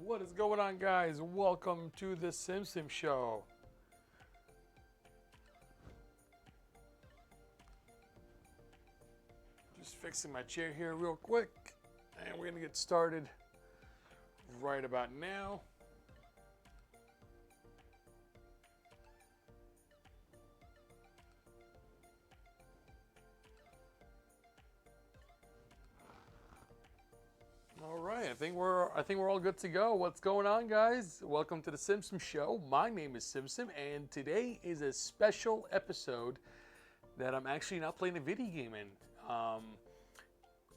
What is going on, guys? Welcome to the SIMSIM show. Just fixing my chair here real quick, and we're gonna get started right about now. All right, I think we're all good to go. What's going on, guys? Welcome to the SIMSIM show. My name is SIMSIM, and today is a special episode that I'm actually not playing a video game in.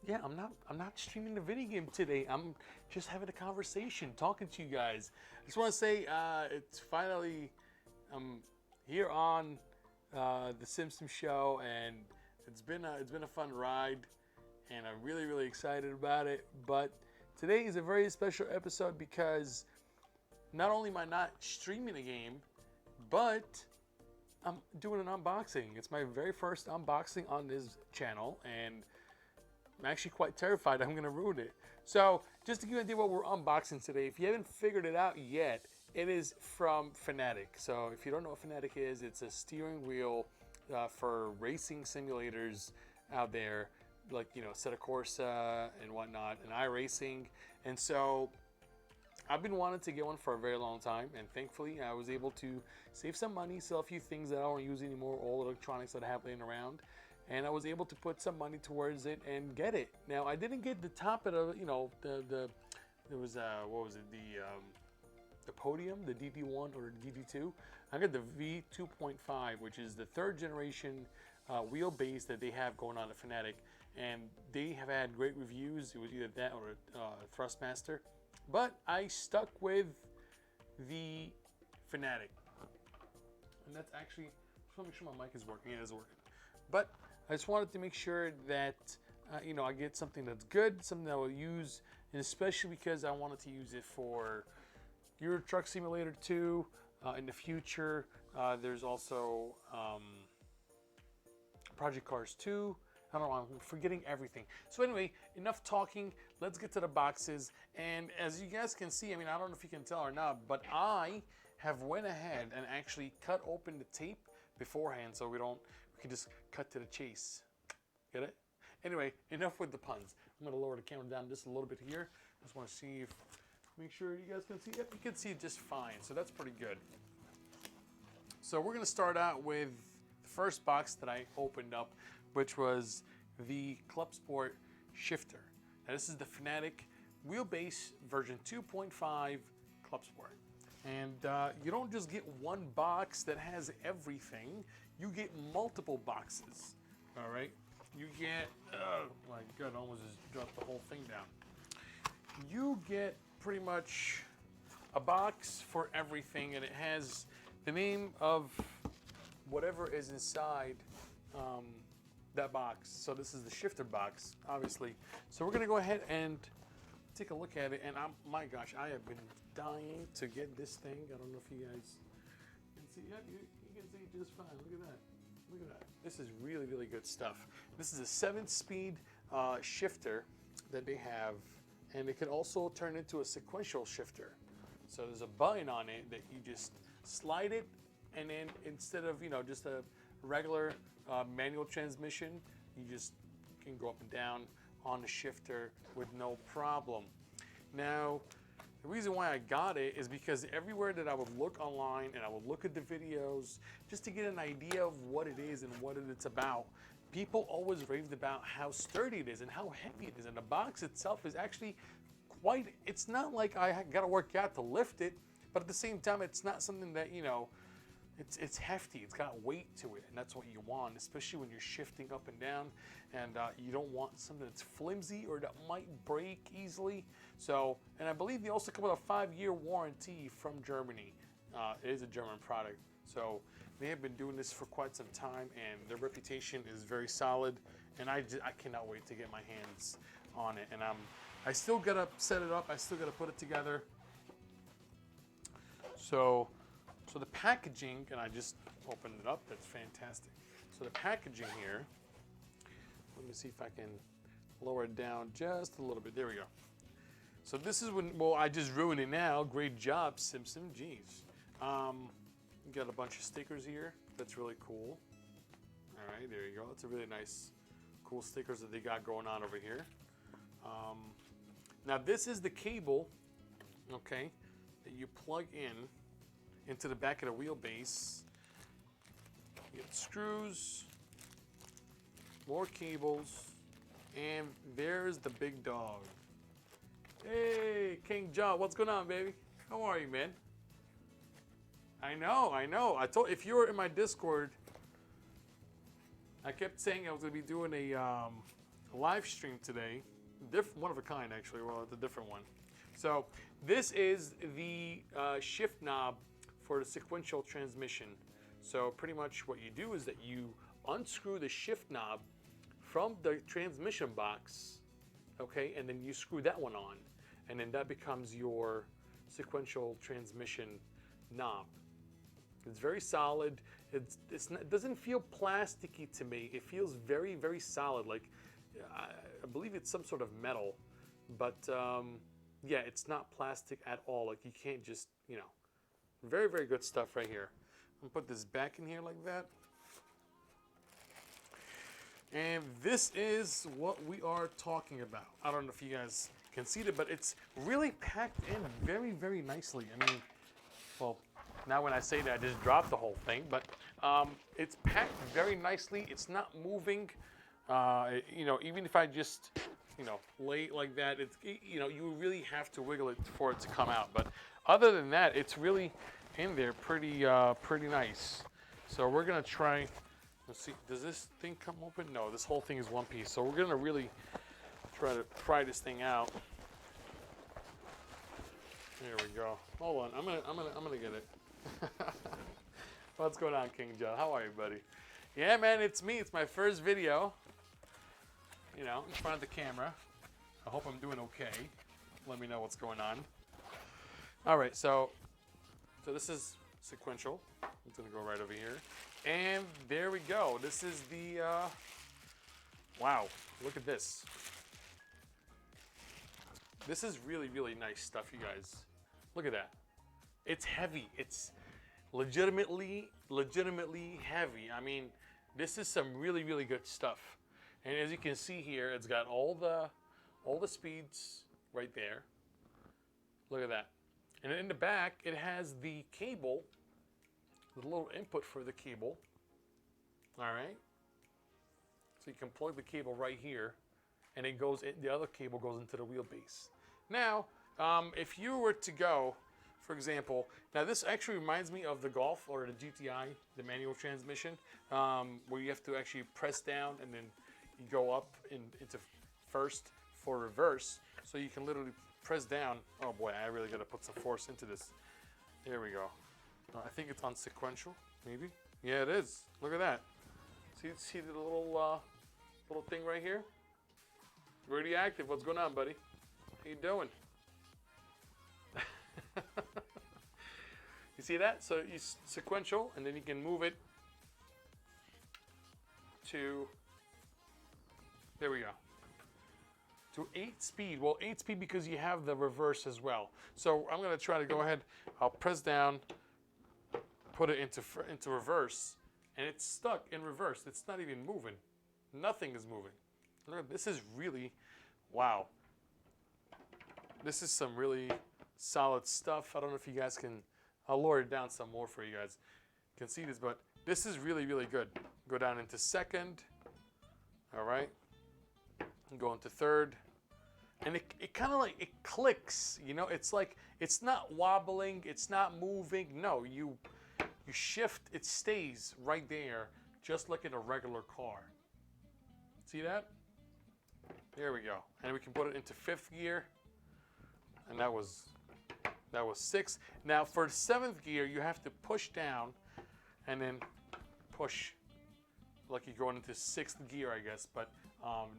Yeah, I'm not streaming the video game today. I'm just having a conversation, talking to you guys. I just want to say it's finally here on the SIMSIM show, and it's been a fun ride, and I'm really excited about it. But today is a very special episode because not only am I not streaming a game, but I'm doing an unboxing. It's my very first unboxing on this channel, and I'm actually quite terrified I'm gonna ruin it. So just to give you an idea what we're unboxing today, if you haven't figured it out yet, it is from Fanatec. So if you don't know what Fanatec is, it's a steering wheel for racing simulators out there, like, you know, assetto corsa and whatnot, and iracing. And so I've been wanting to get one for a very long time, and thankfully I was able to save some money, sell a few things that I don't use anymore, all electronics that I have laying around, and I was able to put some money towards it and get it. Now, I didn't get the top of the, you know, there was what was it, the podium, the DD1 or DD2. I got the V2.5, which is the third generation wheelbase that they have going on at Fanatec, and they have had great reviews. It was either that or Thrustmaster, but I stuck with the Fanatec, and that's actually, just want to make sure my mic is working. It is working, but I just wanted to make sure that you know, I get something that's good, something that I will use, and especially because I wanted to use it for Euro Truck Simulator 2 in the future. There's also Project Cars 2. I don't know, I'm forgetting everything. So anyway, enough talking. Let's get to the boxes. And as you guys can see, I mean, I don't know if you can tell or not, but I have went ahead and actually cut open the tape beforehand, so we can just cut to the chase. Get it? Anyway, enough with the puns. I'm gonna lower the camera down just a little bit here. Just wanna see if, make sure you guys can see. Yep, you can see it just fine, so that's pretty good. So we're gonna start out with the first box that I opened up, which was the ClubSport shifter. Now this is the Fanatec Wheelbase version 2.5 ClubSport. And you don't just get one box that has everything, you get multiple boxes, all right? You get, oh my God, I almost just dropped the whole thing down. You get pretty much a box for everything, and it has the name of whatever is inside that box. So this is the shifter box, obviously. So we're gonna go ahead and take a look at it, and my gosh, I have been dying to get this thing. I don't know if you guys can see. Yeah, you can see it just fine. Look at that. Look at that. This is really good stuff. This is a 7-speed shifter that they have, and it can also turn into a sequential shifter. So there's a button on it that you just slide it, and then instead of, you know, just a regular manual transmission, you just can go up and down on the shifter with no problem. Now, the reason why I got it is because everywhere that I would look online and I would look at the videos just to get an idea of what it is and what it's about, people always raved about how sturdy it is and how heavy it is. And the box itself is actually quite, it's not like I gotta work out to lift it, but at the same time, it's not something that, you know, it's hefty, it's got weight to it, and that's what you want, especially when you're shifting up and down, and you don't want something that's flimsy or that might break easily. So, and I believe they also come with a 5-year warranty from Germany. It is a German product, so they have been doing this for quite some time, and their reputation is very solid, and I cannot wait to get my hands on it. And I still gotta set it up, I still gotta put it together. So the packaging, and I just opened it up, that's fantastic. So the packaging here, let me see if I can lower it down just a little bit. There we go. So this is when, well, I just ruined it now. Great job, SIMSIM. Jeez. You got a bunch of stickers here. That's really cool. All right, there you go. That's a really nice, cool stickers that they got going on over here. Now this is the cable, okay, that you plug into the back of the wheelbase. You get screws, more cables, and there's the big dog. Hey, King John, what's going on, baby? How are you, man? I know. I told, if you were in my Discord, I kept saying I was going to be doing a live stream today. One of a kind, actually. Well, it's a different one. So this is the shift knob for the sequential transmission. So pretty much what you do is that you unscrew the shift knob from the transmission box, okay, and then you screw that one on, and then that becomes your sequential transmission knob. It's very solid. It doesn't feel plasticky to me. It feels very, very solid. Like, I believe it's some sort of metal, but yeah, it's not plastic at all. Like, you can't just, you know, very, very good stuff right here. I'm gonna put this back in here like that. And this is what we are talking about. I don't know if you guys can see it, but it's really packed in very, very nicely. I mean, well, now when I say that, I just dropped the whole thing, but it's packed very nicely. It's not moving. You know, even if I just, you know, lay it like that, it's, you know, you really have to wiggle it for it to come out. But other than that, it's really in there pretty nice. So we're gonna try. Let's see, does this thing come open? No, this whole thing is one piece. So we're gonna really try to pry this thing out. There we go. Hold on, I'm gonna get it. What's going on, King Joe? How are you, buddy? Yeah, man, it's me. It's my first video. You know, in front of the camera. I hope I'm doing okay. Let me know what's going on. All right, so this is sequential. I'm gonna go right over here. And there we go. This is the, wow, look at this. This is really, really nice stuff, you guys. Look at that. It's heavy. It's legitimately heavy. I mean, this is some really, really good stuff. And as you can see here, it's got all the speeds right there. Look at that. And in the back, it has the cable, the little input for the cable. All right. So you can plug the cable right here, and it goes in, the other cable goes into the wheelbase. Now, if you were to go, for example, now this actually reminds me of the Golf or the GTI, the manual transmission, where you have to actually press down and then you go up into first for reverse. So you can literally press down. Oh boy, I really got to put some force into this. There we go. I think it's on sequential, maybe. Yeah, it is. Look at that. See the little thing right here? Really active. What's going on, buddy? How you doing? You see that? So you sequential, and then you can move it to, there we go, to 8-speed. Well, 8-speed because you have the reverse as well. So I'm going to try to go ahead. I'll press down, put it into reverse, and it's stuck in reverse. It's not even moving. Nothing is moving. Look, this is really, wow. This is some really solid stuff. I don't know if you guys can, I'll lower it down some more for you guys. You can see this, but this is really, really good. Go down into second. All right. Go into third. And it kind of like, it clicks, you know, it's like, it's not wobbling, it's not moving. No, you shift, it stays right there, just like in a regular car. See that? There we go. And we can put it into 5th gear. And that was 6. Now for 7th gear, you have to push down and then push like you're going into 6th gear, I guess. But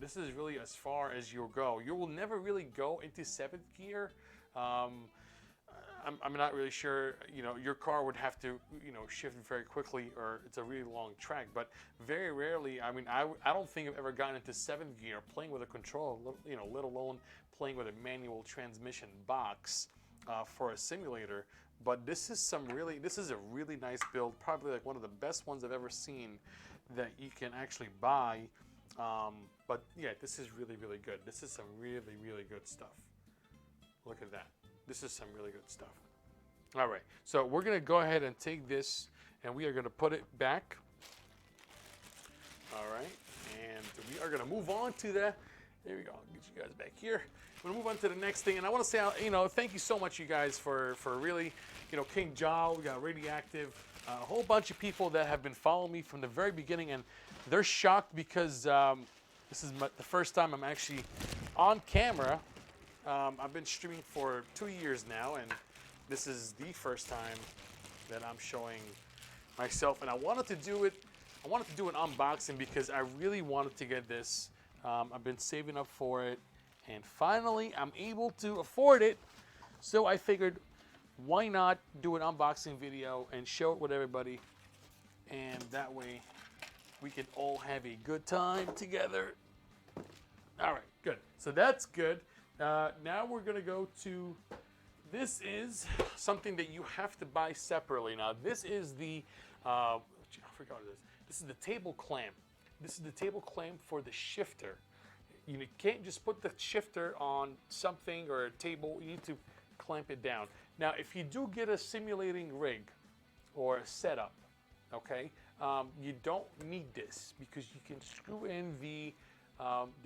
this is really as far as you'll go. You will never really go into 7th gear. I'm not really sure, you know, your car would have to, you know, shift very quickly, or it's a really long track. But very rarely, I mean, I don't think I've ever gotten into 7th gear playing with a controller, you know, let alone playing with a manual transmission box for a simulator. But this is a really nice build, probably like one of the best ones I've ever seen that you can actually buy. But yeah, this is really, really good. This is some really, really good stuff. Look at that. This is some really good stuff. All right, so we're gonna go ahead and take this and we are gonna put it back. All right, and we are gonna move on to the, there we go, I'll get you guys back here. We're gonna move on to the next thing, and I wanna say, thank you so much, you guys, for really, King Jaw, we got Radioactive, a whole bunch of people that have been following me from the very beginning, and they're shocked because this is the first time I'm actually on camera. I've been streaming for 2 years now, and this is the first time that I'm showing myself, and I wanted to do an unboxing because I really wanted to get this. I've been saving up for it, and finally I'm able to afford it. So I figured, why not do an unboxing video and show it with everybody, and that way we can all have a good time together. All right, good. So that's good. Now we're gonna go to, this is something that you have to buy separately. Now this is the, I forgot what it is. This is the table clamp. This is the table clamp for the shifter. You can't just put the shifter on something or a table. You need to clamp it down. Now, if you do get a simulating rig or a setup, okay, you don't need this because you can screw in the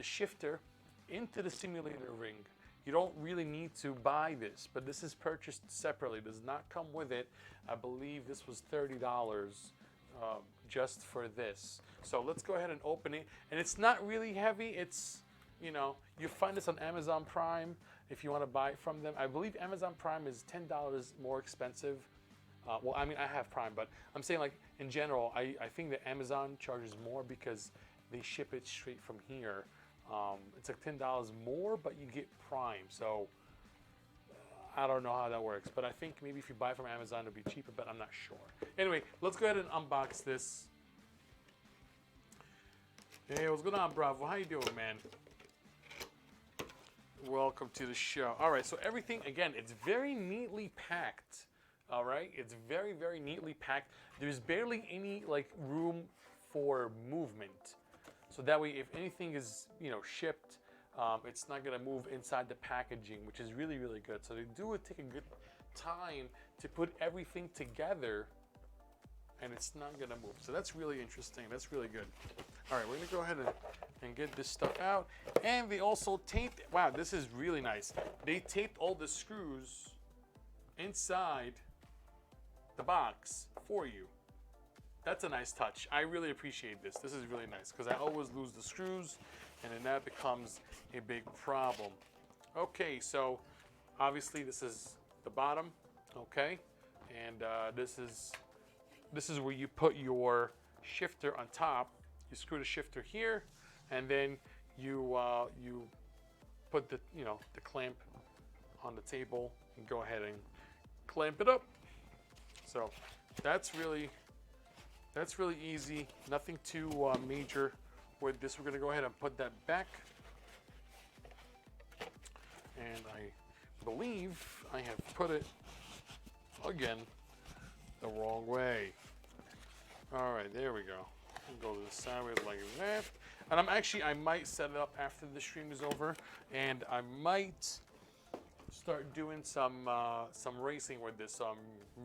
shifter into the simulator ring. You don't really need to buy this, but this is purchased separately. It does not come with it. I believe this was $30 just for this. So let's go ahead and open it. And it's not really heavy. It's, you find this on Amazon Prime if you want to buy it from them. I believe Amazon Prime is $10 more expensive. Well, I mean, I have Prime, but I'm saying, like, in general, I think that Amazon charges more because they ship it straight from here. It's like $10 more, but you get Prime. So I don't know how that works, but I think maybe if you buy from Amazon, it'll be cheaper, but I'm not sure. Anyway, let's go ahead and unbox this. Hey, what's going on, Bravo? How you doing, man? Welcome to the show. All right, so everything, again, it's very neatly packed. All right, it's very, very neatly packed. There's barely any room for movement. So that way, if anything is, shipped, it's not gonna move inside the packaging, which is really, really good. So they do take a good time to put everything together, and it's not gonna move. So that's really interesting. That's really good. All right, we're gonna go ahead and get this stuff out. And they also taped, wow, this is really nice. They taped all the screws inside the box for you. That's a nice touch. I really appreciate this. This is really nice because I always lose the screws, and then that becomes a big problem. Okay, so obviously this is the bottom, okay, and this is where you put your shifter on top. You screw the shifter here, and then you put the the clamp on the table and go ahead and clamp it up. So that's really easy. Nothing too major with this. We're gonna go ahead and put that back. And I believe I have put it, again, the wrong way. All right, there we go. Go to the sideways like that. And I might set it up after the stream is over, and I might start doing some racing with this. So I'm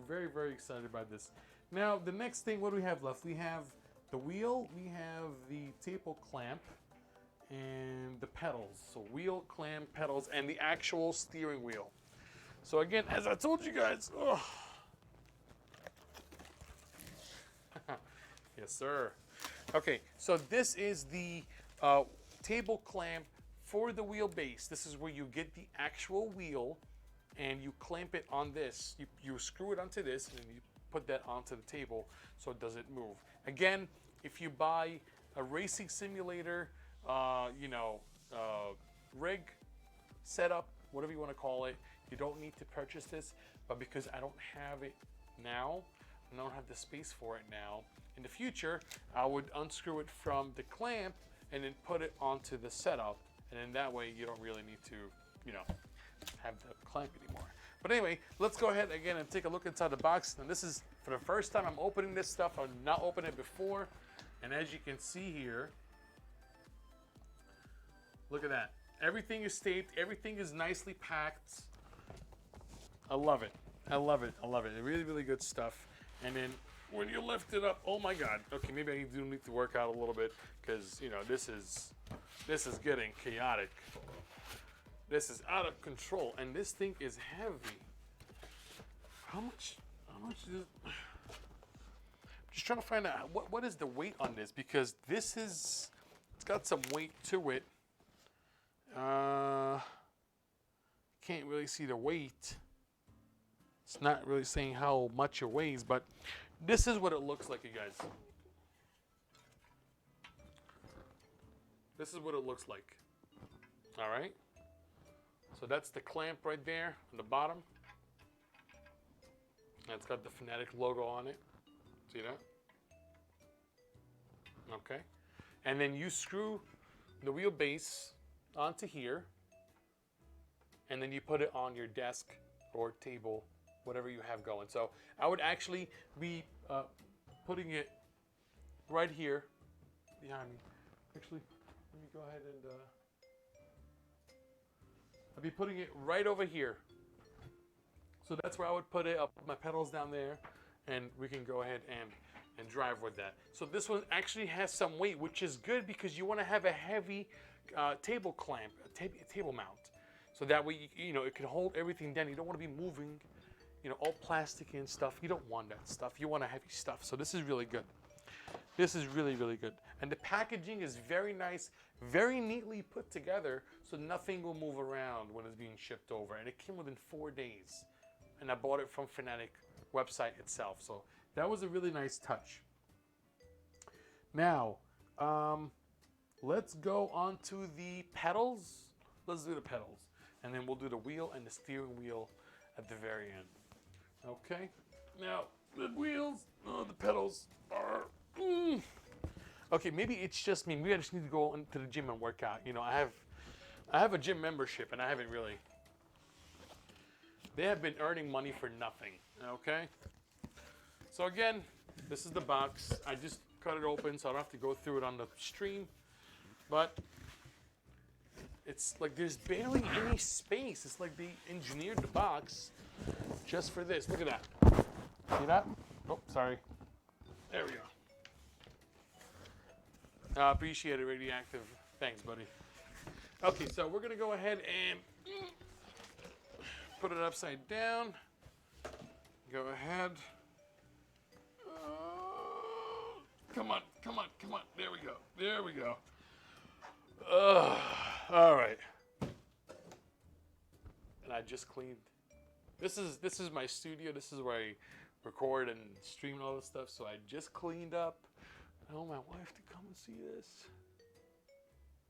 very, very excited about this. Now, the next thing, what do we have left? We have the wheel, we have the table clamp, and the pedals. So wheel, clamp, pedals, and the actual steering wheel. So again, as I told you guys, yes, sir. Okay, so this is the table clamp for the wheelbase. This is where you get the actual wheel, and you clamp it on this. You screw it onto this, and you put that onto the table so it doesn't move. Again, if you buy a racing simulator, rig, setup, whatever you want to call it, you don't need to purchase this. But because I don't have it now, I don't have the space for it now, in the future, I would unscrew it from the clamp and then put it onto the setup. And then that way you don't really need to you know, have the clamp anymore. But anyway, let's go ahead again and take a look inside the box. And this is for the first time I'm opening this stuff. I've not opened it before. And as you can see here, look at that. Everything is taped. Everything is nicely packed. I love it. I love it. I love it. Really, really good stuff. And then when you lift it up, oh my God. Okay, maybe I do need to work out a little bit because, you know, this is getting chaotic. This is out of control, and this thing is heavy. How much is it? I'm just trying to find out what is the weight on this, because it's got some weight to it. Can't really see the weight. It's not really saying how much it weighs, but this is what it looks like, you guys. This is what it looks like. All right. So that's the clamp right there on the bottom. And it's got the Fanatec logo on it. See that? Okay. And then you screw the wheelbase onto here. And then you put it on your desk or table, whatever you have going. So I would actually be putting it right here behind me. Actually, let me go ahead and... I'll be putting it right over here. So that's where I would put it. I'll put my pedals down there, and we can go ahead and drive with that. So this one actually has some weight, which is good because you want to have a heavy table clamp, a table mount. So that way, you know, it can hold everything down. You don't want to be moving, you know, all plastic and stuff. You don't want that stuff. You want a heavy stuff. So this is really good. This is really, really good. And the packaging is very nice, very neatly put together, so nothing will move around when it's being shipped over. And it came within 4 days. And I bought it from Fanatec website itself. So that was a really nice touch. Now, let's go on to the pedals. Let's do the pedals. And then we'll do the wheel and the steering wheel at the very end. Okay? Now, the wheels, the pedals are... Okay, maybe it's just me. Maybe I just need to go into the gym and work out. You know, I have a gym membership, and I haven't really... They have been earning money for nothing, okay? So again, this is the box. I just cut it open, so I don't have to go through it on the stream. But it's like there's barely any space. It's like they engineered the box just for this. Look at that. See that? Oh, sorry. There we go. I appreciate it, Radioactive. Thanks, buddy. Okay, so we're going to go ahead and put it upside down. Go ahead. Come on, come on, come on. There we go. There we go. All right. And I just cleaned. This is my studio. This is where I record and stream and all this stuff. So I just cleaned up. I want my wife to come and see this.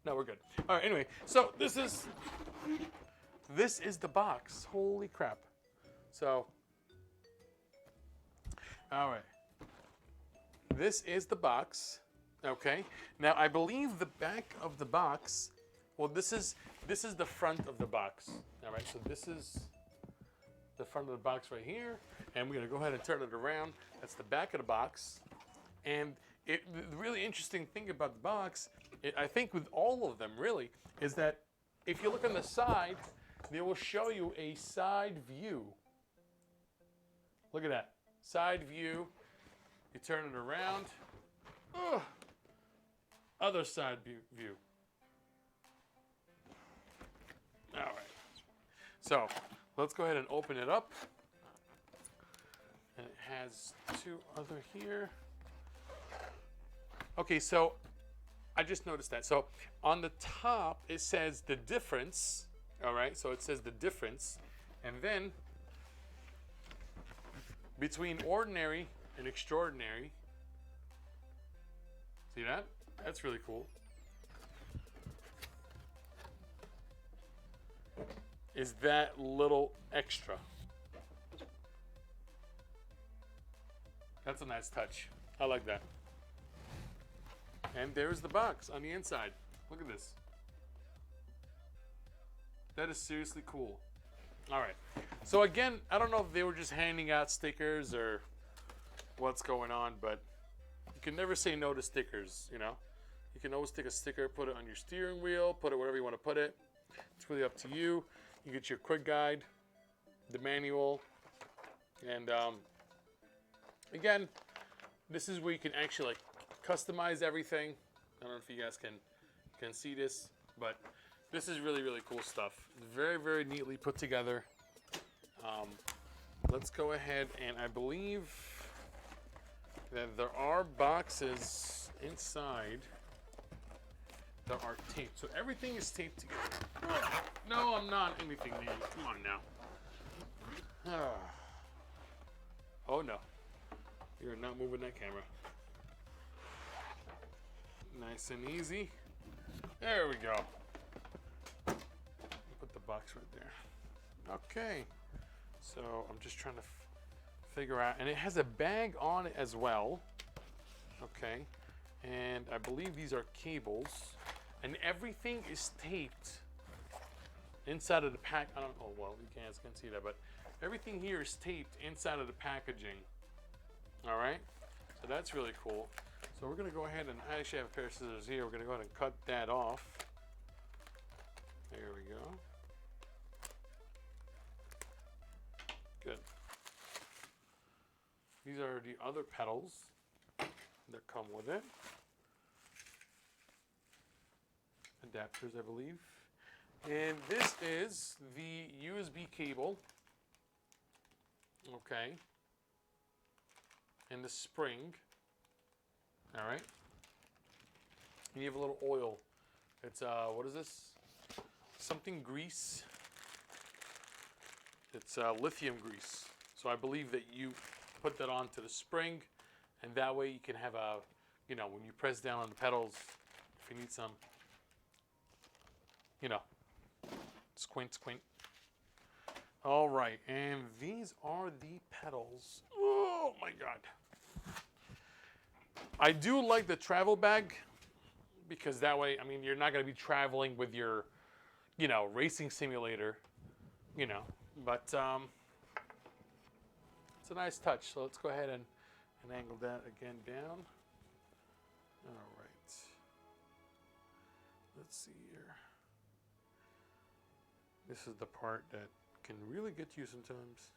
No, we're good. All right, anyway, so this is the box. Holy crap. So, all right. This is the box, okay? Now, I believe the back of the box, well, this is the front of the box. All right, so this is the front of the box right here, and we're gonna go ahead and turn it around. That's the back of the box. And the really interesting thing about the box, I think with all of them really, is that if you look on the side, they will show you a side view. Look at that, side view. You turn it around. Other side view. All right. So let's go ahead and open it up. And it has two other here. Okay, so I just noticed that. So on the top, it says the difference. All right, so it says the difference. And then between ordinary and extraordinary. See that? That's really cool. Is that little extra. That's a nice touch. I like that. And there's the box on the inside. Look at this. That is seriously cool. All right. So again, I don't know if they were just handing out stickers or what's going on, but you can never say no to stickers, you know? You can always take a sticker, put it on your steering wheel, put it wherever you want to put it. It's really up to you. You get your quick guide, the manual, and again, this is where you can actually like customize everything. I don't know if you guys can see this, but this is really, really cool stuff. Very, very neatly put together. Let's go ahead, and I believe that there are boxes inside that are taped. So everything is taped together. No, I'm not anything new. Come on now. Oh no. You're not moving that camera. Nice and easy. There we go. Put the box right there. Okay. So I'm just trying to figure out, and it has a bag on it as well. Okay. And I believe these are cables. And everything is taped inside of the pack. I don't know, well, you guys can't see that, but everything here is taped inside of the packaging. All right, so that's really cool. So we're gonna go ahead, and I actually have a pair of scissors here. We're gonna go ahead and cut that off. There we go. Good. These are the other pedals that come with it. Adapters, I believe. And this is the USB cable. Okay. And the spring. All right. And you have a little oil. It's what is this? Something grease. It's lithium grease. So I believe that you put that onto the spring, and that way you can have a, you know, when you press down on the pedals, if you need some, you know, squint, squint. All right, and these are the pedals. Oh my God. I do like the travel bag because that way, I mean, you're not going to be traveling with your, you know, racing simulator, you know, but it's a nice touch. So let's go ahead and angle that again down. All right. Let's see here. This is the part that can really get you sometimes.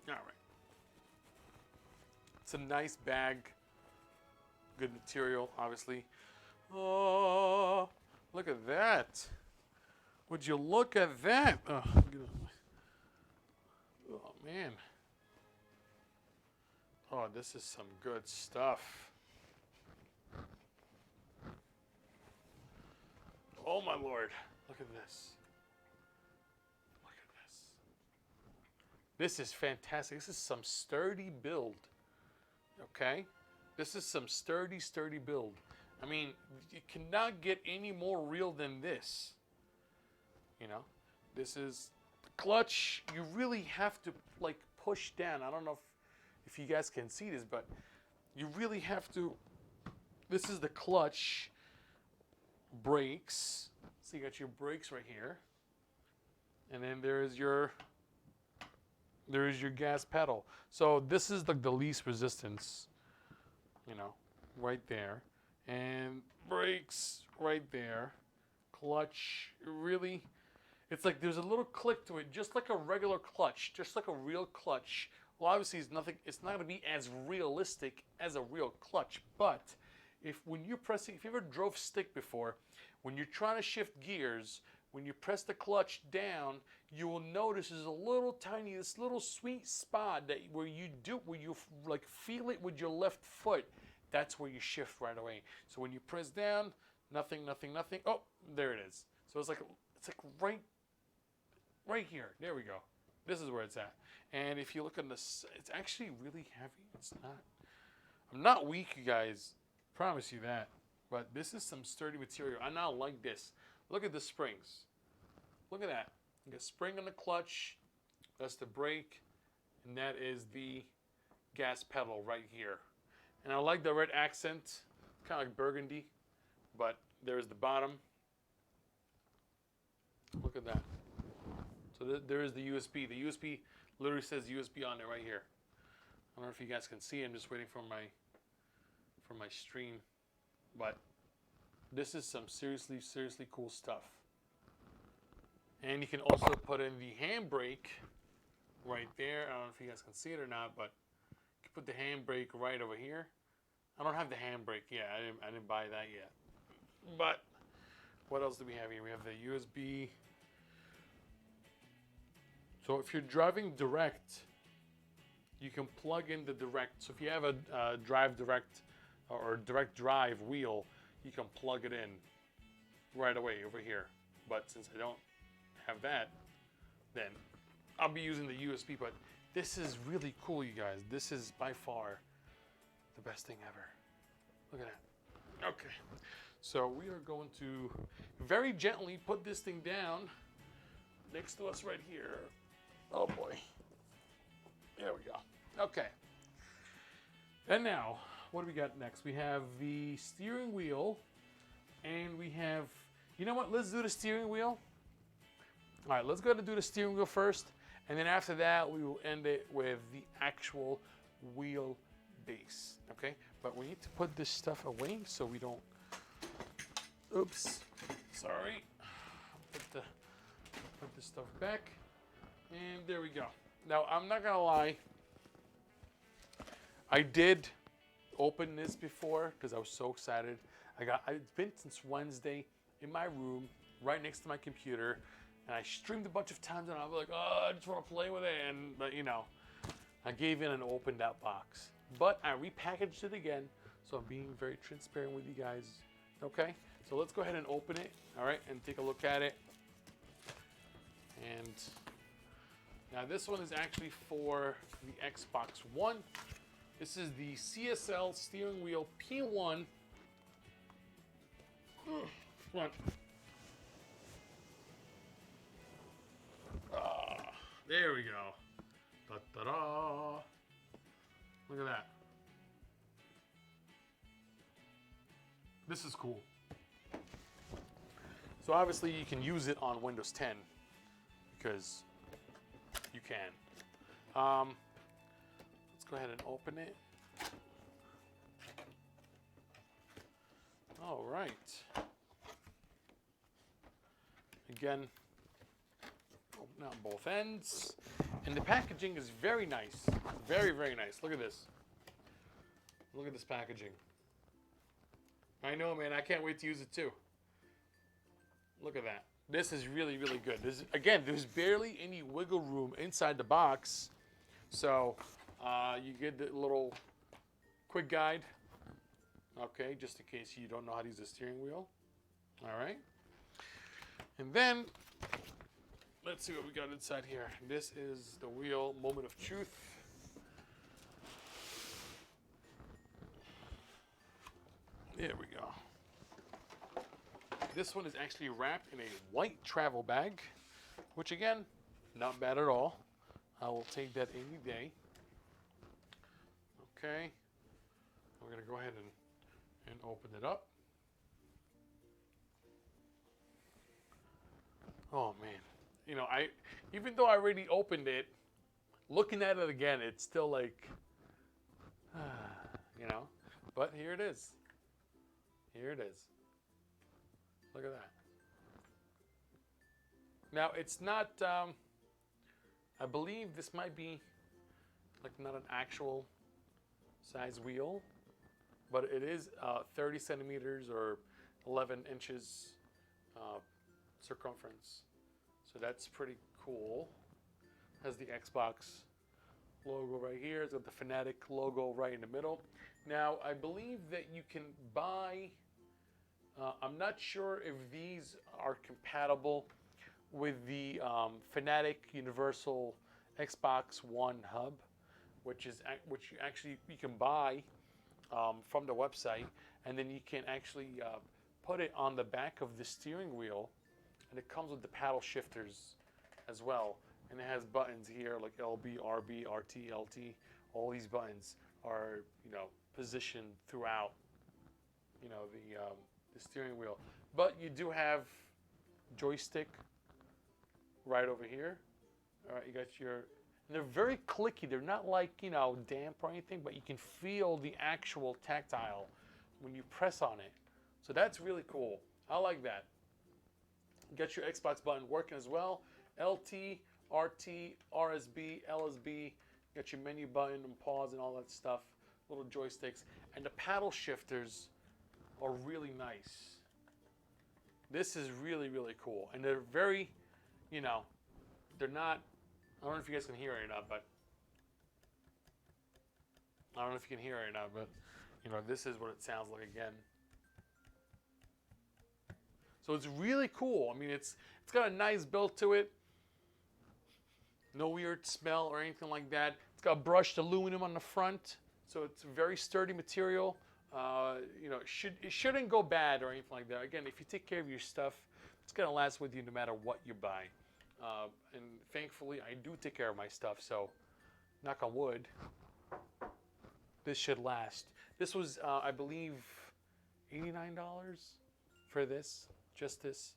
All right. It's a nice bag. Good material, obviously. Oh, look at that. Would you look at that? Oh, man. Oh, this is some good stuff. Oh, my Lord. Look at this. Look at this. This is fantastic. This is some sturdy build. Okay? This is some sturdy, sturdy build. I mean, you cannot get any more real than this. You know? This is the clutch. You really have to, like, push down. I don't know if you guys can see this, but you really have to. This is the clutch. Brakes. So you got your brakes right here. And then there's your gas pedal. So this is like the least resistance, you know, right there. And brakes right there. Clutch, really, it's like there's a little click to it, just like a regular clutch, just like a real clutch. Well, obviously it's not going to be as realistic as a real clutch, but when you're pressing, if you ever drove stick before, when you're trying to shift gears, when you press the clutch down, you will notice there's a little tiny, this little sweet spot that where you like feel it with your left foot. That's where you shift right away. So when you press down, nothing, nothing, nothing. Oh, there it is. So it's like right here. There we go. This is where it's at. And if you look at this, it's actually really heavy. It's not. I'm not weak, you guys. Promise you that. But this is some sturdy material. I now like this. Look at the springs. Look at that. You got spring on the clutch. That's the brake. And that is the gas pedal right here. And I like the red accent. Kind of like burgundy. But there's the bottom. Look at that. So there is the USB. The USB literally says USB on it right here. I don't know if you guys can see. I'm just waiting for my stream, but this is some seriously cool stuff. And you can also put in the handbrake right there. I don't know if you guys can see it or not, but you can put the handbrake right over here. I don't have the handbrake yet. I didn't buy that yet. But what else do we have here? We have the USB. So if you're driving direct, you can plug in the direct. So if you have a drive direct or direct drive wheel, you can plug it in right away over here. But since I don't have that, then I'll be using the USB. But this is really cool, you guys. This is by far the best thing ever. Look at that. Okay. So we are going to very gently put this thing down next to us right here. Oh boy. There we go. Okay. And now, what do we got next? We have the steering wheel, and we have, you know what? Let's do the steering wheel. All right, let's go ahead and do the steering wheel first, and then after that, we will end it with the actual wheel base. Okay? But we need to put this stuff away so we don't. Oops. Sorry. Put this stuff back. And there we go. Now, I'm not gonna lie. I did open this before because I was so excited. It's been since Wednesday in my room, right next to my computer, and I streamed a bunch of times, and I was like, oh, I just want to play with it. But you know, I gave in and opened that box. But I repackaged it again, so I'm being very transparent with you guys. Okay, so let's go ahead and open it. All right, and take a look at it. And now this one is actually for the Xbox One. This is the CSL steering wheel P1 front. There we go. Da-da-da. Look at that. This is cool. So obviously you can use it on Windows 10 because you can. Let's go ahead and open it. All right. Again, open out both ends. And the packaging is very nice. Very, very nice. Look at this. Look at this packaging. I know, man. I can't wait to use it too. Look at that. This is really, really good. Again, there's barely any wiggle room inside the box. So you get the little quick guide. Okay, just in case you don't know how to use the steering wheel. All right. And then, let's see what we got inside here. This is the wheel moment of truth. There we go. This one is actually wrapped in a white travel bag, which again, not bad at all. I will take that any day. Okay. We're going to go ahead and open it up. Oh man. You know, even though I already opened it, looking at it again, it's still like, you know, but here it is. Here it is. Look at that. Now, it's not, I believe this might be like not an actual size wheel, but it is 30 centimeters or 11 inches circumference. So that's pretty cool. Has the Xbox logo right here. It's got the Fanatec logo right in the middle. Now, I believe that you can buy, I'm not sure if these are compatible with the Fanatec Universal Xbox One hub, which you can buy from the website, and then you can actually put it on the back of the steering wheel, and it comes with the paddle shifters as well, and it has buttons here like LB, RB, RT, LT. All these buttons are, you know, positioned throughout, you know, the steering wheel. But you do have joystick right over here. All right, you got your, and they're very clicky. They're not like, you know, damp or anything, but you can feel the actual tactile when you press on it. So that's really cool. I like that. Get your Xbox button working as well. LT, RT, RSB, LSB. Got your menu button and pause and all that stuff. Little joysticks. And the paddle shifters are really nice. This is really, really cool. And they're very, you know, they're not, I don't know if you guys can hear it or not, but I don't know if you can hear it or not, but you know, this is what it sounds like again. So it's really cool. I mean, it's got a nice build to it. No weird smell or anything like that. It's got brushed aluminum on the front, so it's very sturdy material. You know, it shouldn't go bad or anything like that. Again, if you take care of your stuff, it's gonna last with you no matter what you buy. And thankfully, I do take care of my stuff, so knock on wood, this should last. This was, I believe, $89 for this, just this,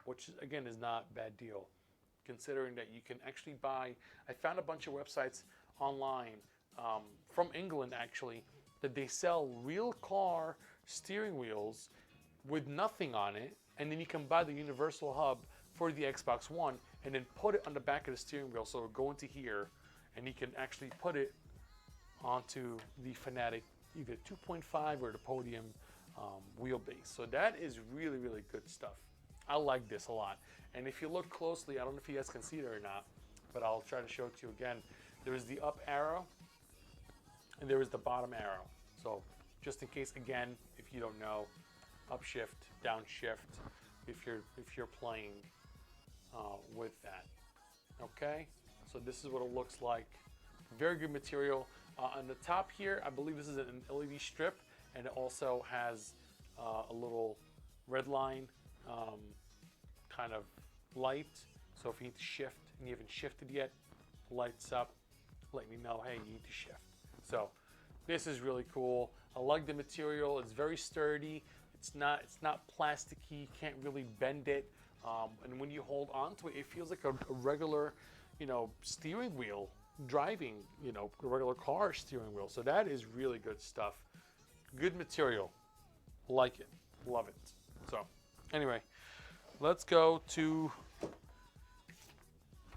which again is not a bad deal, considering that you can actually buy, I found a bunch of websites online from England actually, that they sell real car steering wheels with nothing on it, and then you can buy the universal hub for the Xbox One and then put it on the back of the steering wheel, so it'll go into here and you can actually put it onto the Fanatec either 2.5 or the Podium wheelbase. So that is really, really good stuff. I like this a lot. And if you look closely, I don't know if you guys can see it or not, but I'll try to show it to you again. There is the up arrow and there is the bottom arrow. So just in case, again, if you don't know, up shift, down shift, if you're playing with that. Okay, so this is what it looks like. Very good material. On the top here, I believe this is an LED strip, and it also has a little red line kind of light. So if you need to shift and you haven't shifted yet, lights up, letting you know, hey, you need to shift. So this is really cool. I like the material. It's very sturdy. It's not plasticky. You can't really bend it. And when you hold onto it, it feels like a regular, you know, steering wheel driving, you know, a regular car steering wheel. So that is really good stuff. Good material. Like it. Love it. So anyway, let's go to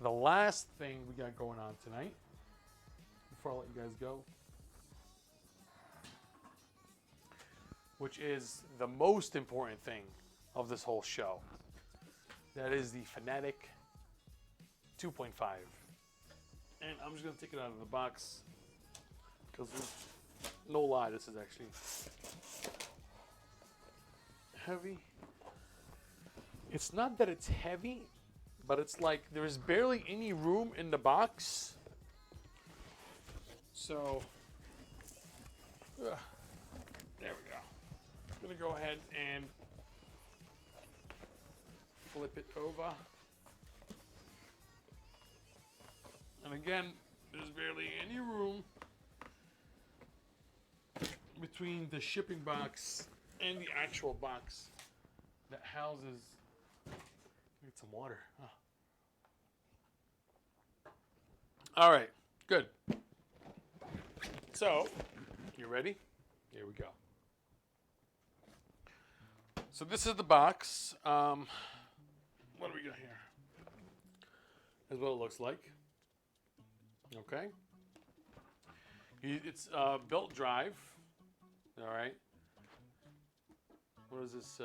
the last thing we got going on tonight before I let you guys go, which is the most important thing of this whole show. That is the Fanatec 2.5. And I'm just gonna take it out of the box because no lie, this is actually heavy. It's not that it's heavy, but it's like there's barely any room in the box. So, there we go. I'm gonna go ahead and flip it over. And again, there's barely any room between the shipping box and the actual box that houses. Need some water. Oh. All right, good. So, you ready? Here we go. So this is the box. What do we got here? This is what it looks like. Okay. It's belt drive. All right. What is this?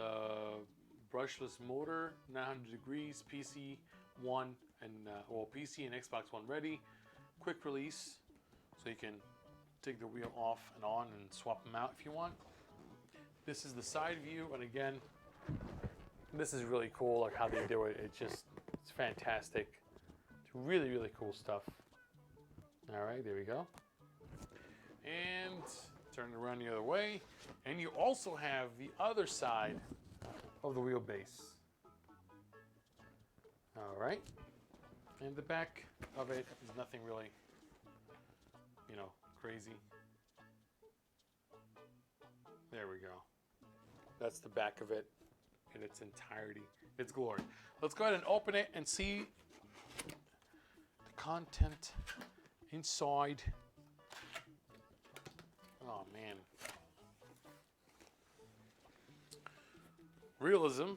Brushless motor, 900 degrees, PC1 and PC and Xbox One ready. Quick release, so you can take the wheel off and on and swap them out if you want. This is the side view, and again, this is really cool, like how they do it. It's fantastic. It's really, really cool stuff. All right, there we go. And turn it around the other way. And you also have the other side of the wheelbase. All right. And the back of it is nothing really, you know, crazy. There we go. That's the back of it. in its entirety, its glory. Let's go ahead and open it and see the content inside. Oh man. Realism.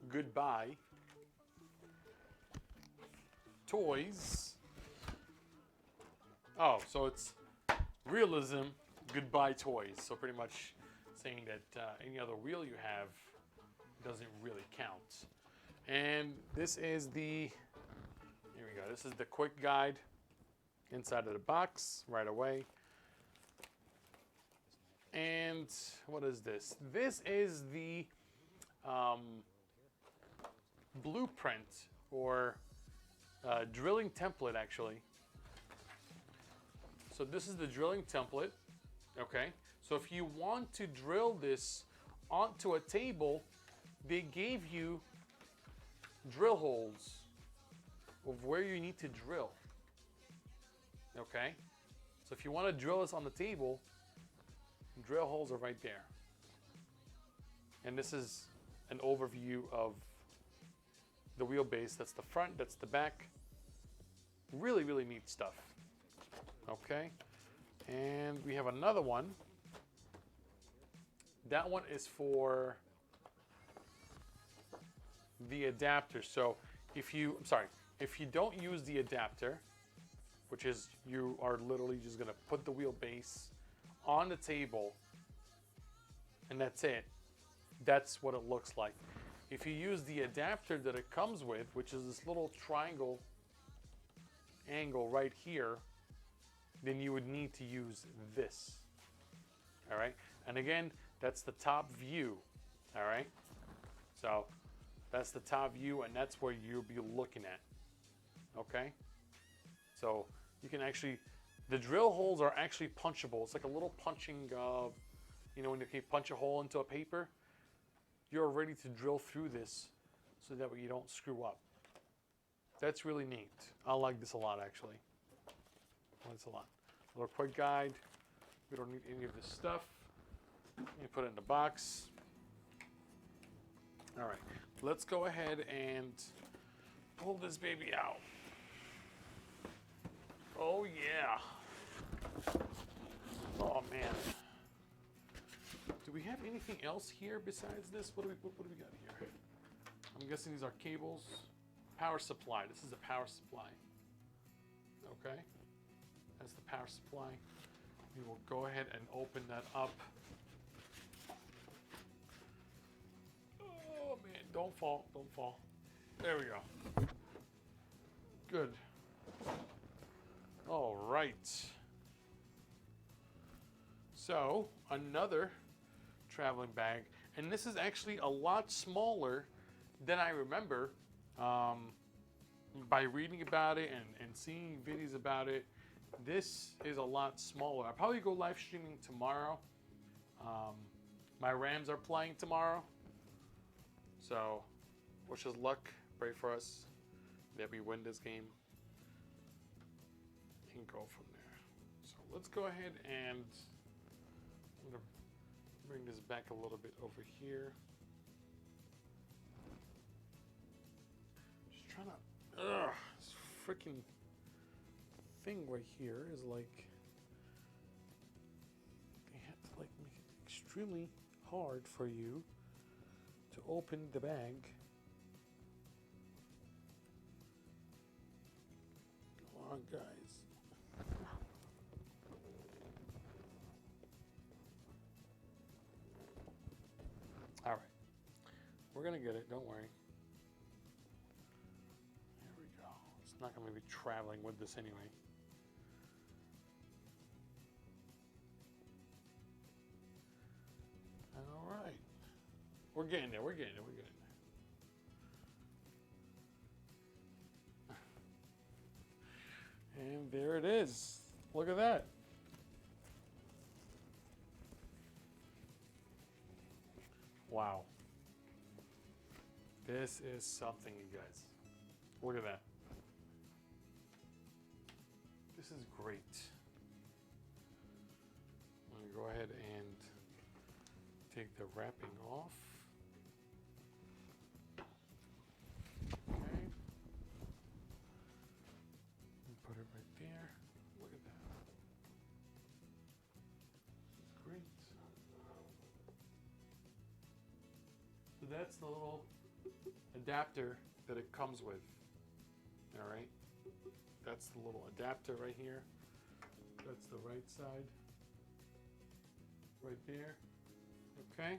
Goodbye. Toys. Oh, so it's realism, goodbye toys. So pretty much saying that any other wheel you have doesn't really count. And this is the, here we go, this is the quick guide inside of the box right away. And what is this? This is the blueprint or drilling template, actually. So this is the drilling template, okay? So if you want to drill this onto a table, they gave you drill holes of where you need to drill, okay? So if you want to drill this on the table, drill holes are right there. And this is an overview of the wheelbase. That's the front, that's the back. Really, really neat stuff. Okay, and we have another one. That one is for the adapter. So if you, if you don't use the adapter, which is you are literally just gonna put the wheelbase on the table and that's it. That's what it looks like. If you use the adapter that it comes with, which is this little triangle angle right here, then you would need to use this. All right, and again, that's the top view. All right, so that's the top view, and that's where you'll be looking at. Okay, so you can actually, the drill holes are actually punchable. It's like a little punching, you know, when you punch a hole into a paper, you're ready to drill through this so that way you don't screw up. That's really neat. I like this a lot, actually. I like this a lot. A little quick guide. We don't need any of this stuff. You put it in the box. All right, let's go ahead and pull this baby out. Oh yeah. Oh man. Do we have anything else here besides this? What do we got here? I'm guessing these are cables. Power supply. This is a power supply. Okay. That's the power supply. We will go ahead and open that up. Oh man, don't fall, don't fall. There we go. Good. All right. So, another traveling bag, and this is actually a lot smaller than I remember by reading about it and seeing videos about it. This is a lot smaller. I'll probably go live streaming tomorrow. My Rams are playing tomorrow, so wish us luck. Pray for us that we win this game and go from there. So let's go ahead and I'm gonna bring this back a little bit over here. Just trying to, this freaking thing right here is like, they had to like make it extremely hard for you to open the bag. Come on, guys. All right, we're gonna get it, don't worry. There we go. It's not gonna be traveling with this anyway. All right, we're getting there, we're getting there, we're getting there. And there it is. Look at that. Wow. This is something, you guys. Look at that. This is great. I'm going to go ahead and take the wrapping off. Okay. And put it right there. Look at that. Great. So that's the little adapter that it comes with. All right. That's the little adapter right here. That's the right side. Right there. Okay.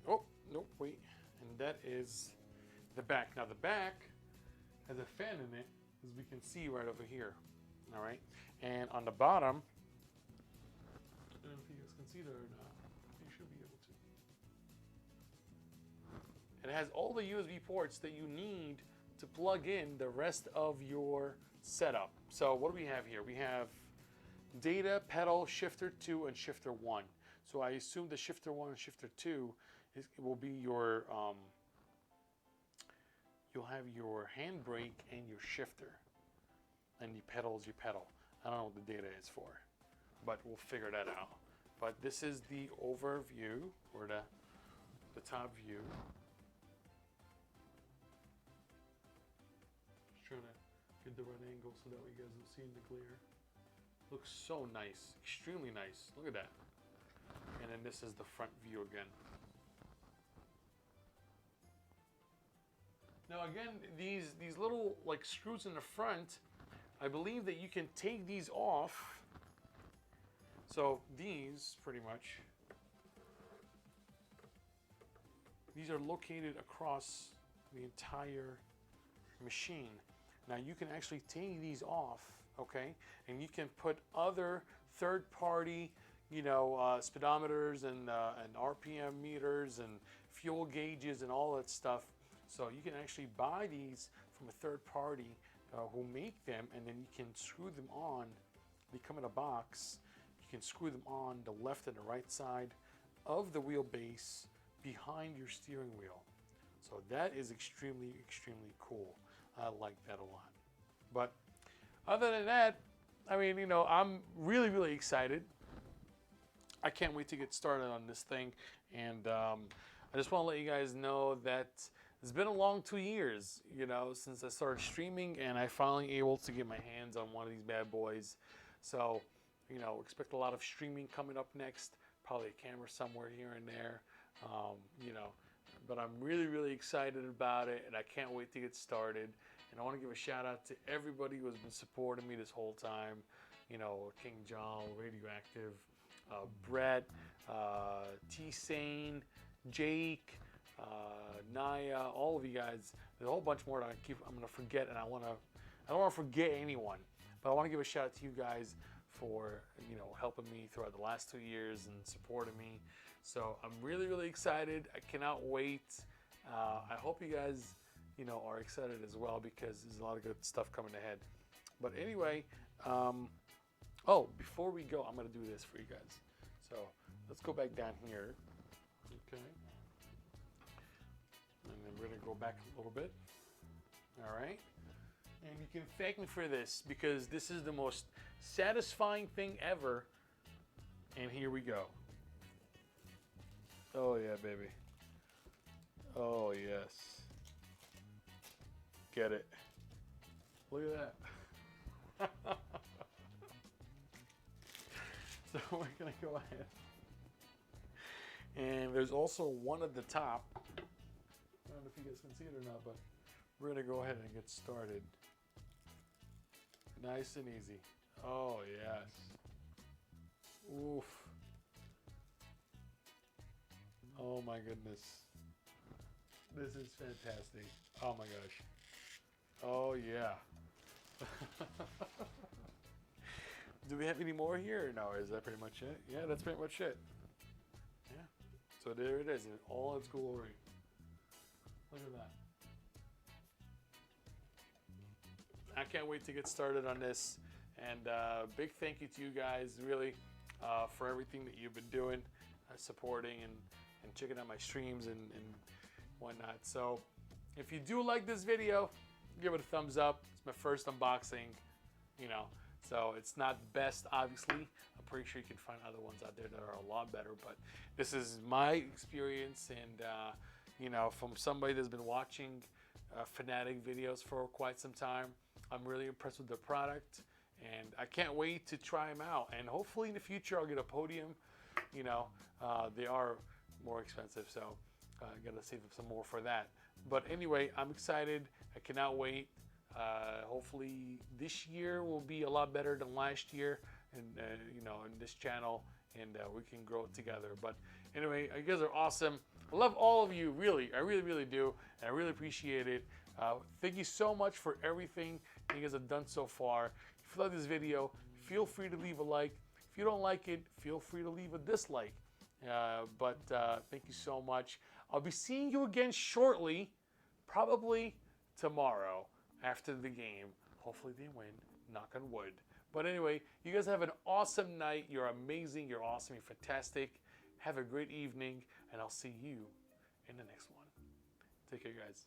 Oh, nope, wait. And that is the back. Now the back has a fan in it, as we can see right over here. All right. And on the bottom, I don't know if you guys can see that or not. You should be able to. It has all the USB ports that you need to plug in the rest of your setup. So what do we have here? We have data, pedal, shifter 2, and shifter 1. So I assume the shifter 1 and shifter 2 will be your, you'll have your handbrake and your shifter. And the pedal is your pedal. I don't know what the data is for, but we'll figure that out. But this is the overview, or the top view. Just trying to get the right angle so that way you guys don't see in the glare. Looks so nice, extremely nice. Look at that. And then this is the front view again. Now again, these little like screws in the front, I believe that you can take these off. So these pretty much, these are located across the entire machine. Now you can actually take these off, okay? And you can put other third-party, you know, speedometers and RPM meters and fuel gauges and all that stuff. So you can actually buy these from a third party who make them, and then you can screw them on. They come in a box. You can screw them on the left and the right side of the wheelbase behind your steering wheel. So that is extremely, extremely cool. I like that a lot. But other than that, I mean, you know, I'm really, really excited. I can't wait to get started on this thing. And I just want to let you guys know that it's been a long 2 years, you know, since I started streaming, and I finally able to get my hands on one of these bad boys. So, you know, expect a lot of streaming coming up next, probably a camera somewhere here and there, you know, but I'm really, really excited about it, and I can't wait to get started. And I want to give a shout out to everybody who has been supporting me this whole time, you know, King John, Radioactive, Brett, T-Sane, Jake, Naya, all of you guys. There's a whole bunch more that I'm going to forget, and I don't want to forget anyone, but I want to give a shout out to you guys for, you know, helping me throughout the last 2 years and supporting me. So I'm really, really excited. I cannot wait. I hope you guys, you know, are excited as well, because there's a lot of good stuff coming ahead. But anyway, oh, before we go, I'm going to do this for you guys. So let's go back down here. Okay. And then we're going to go back a little bit. All right. And you can thank me for this, because this is the most satisfying thing ever. And here we go. Oh yeah, baby. Oh yes. Get it. Look at that. So we're gonna go ahead. And there's also one at the top. I don't know if you guys can see it or not, but we're gonna go ahead and get started. Nice and easy. Oh yes. Oof. Oh my goodness. This is fantastic. Oh my gosh. Oh yeah. Do we have any more here? No, is that pretty much it? Yeah, that's pretty much it. Yeah. So there it is in all its glory. Look at that. I can't wait to get started on this. And big thank you to you guys, really, for everything that you've been doing, supporting and checking out my streams and whatnot. So if you do like this video, give it a thumbs up. It's my first unboxing, you know. So it's not best, obviously. I'm pretty sure you can find other ones out there that are a lot better, but this is my experience, and you know, from somebody that's been watching Fanatec videos for quite some time, I'm really impressed with the product, and I can't wait to try them out. And hopefully in the future I'll get a podium. You know, they are more expensive, so I gotta save up some more for that. But anyway, I'm excited. I cannot wait. Hopefully this year will be a lot better than last year, and you know, in this channel, and we can grow it together. But anyway, you guys are awesome. I love all of you, really. I really do, and I really appreciate it. Thank you so much for everything you guys have done so far. If you love this video, feel free to leave a like. If you don't like it, feel free to leave a dislike. But thank you so much. I'll be seeing you again shortly, probably tomorrow after the game. Hopefully they win, knock on wood. But anyway, you guys have an awesome night. You're amazing, you're awesome, you're fantastic. Have a great evening, and I'll see you in the next one. Take care, guys.